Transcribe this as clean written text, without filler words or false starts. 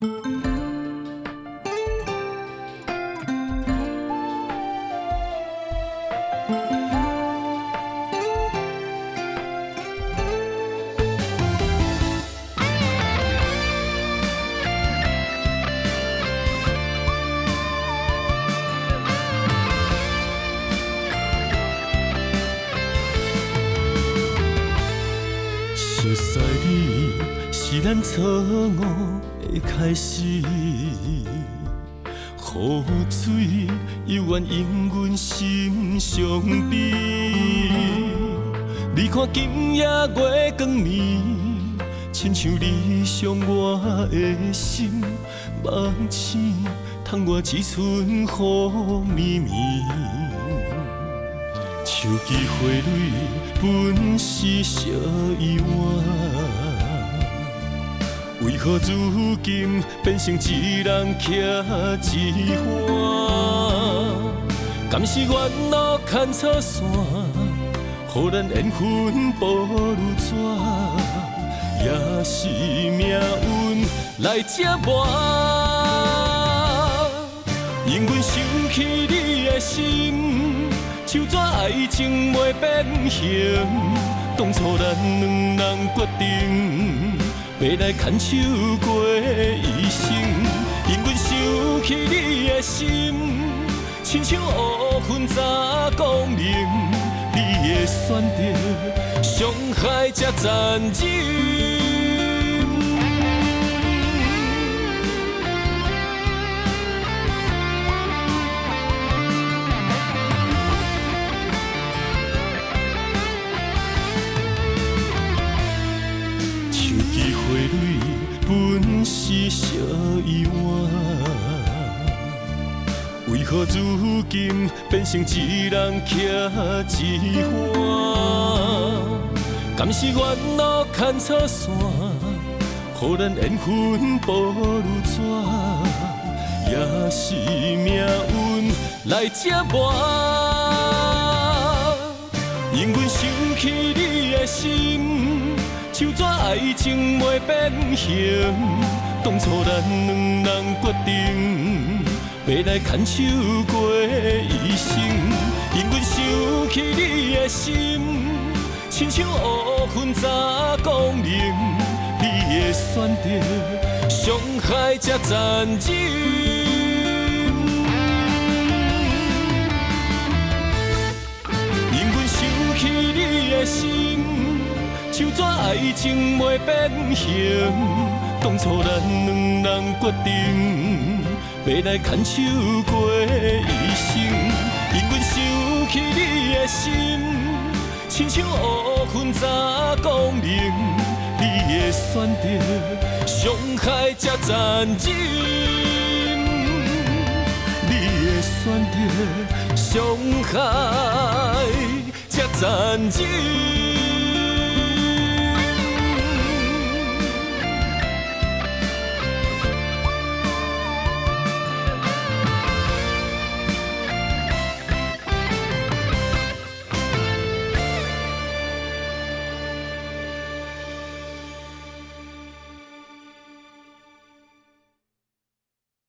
熟悉你是咱错误的开始，雨水犹原因阮心伤悲。你看今夜月光暝，亲像你伤我的心，梦醒窗外只剩雨绵绵。手机花蕊本是小意外，为何如今变成一人徛一岸？敢是缘路牵错线，予咱缘分步如纸，也是命运来折磨。因阮想起你的心，手纸爱情袂变形，当初咱两人决定，要来牵手过一生。因阮想起你的心，亲像乌云早光明，你的选择，伤害才残忍。花蕊本是小意外，为何如今变成一人徛一岸？敢是缘路牵错线，予咱缘分步如纸，也是命运来折磨。因阮想起你的心，手纸爱情袂变形，当初咱两人决定，要来牵手过一生。因阮想起你的心，亲像乌云早光明，你的选择，伤害才残忍。因阮想起你的心，手纸爱情袂变形，当初咱两人决定，要来牵手过一生。因阮想起你的心，亲像乌云早光明，你的选择，伤害才残忍。你的选择，伤害才残忍。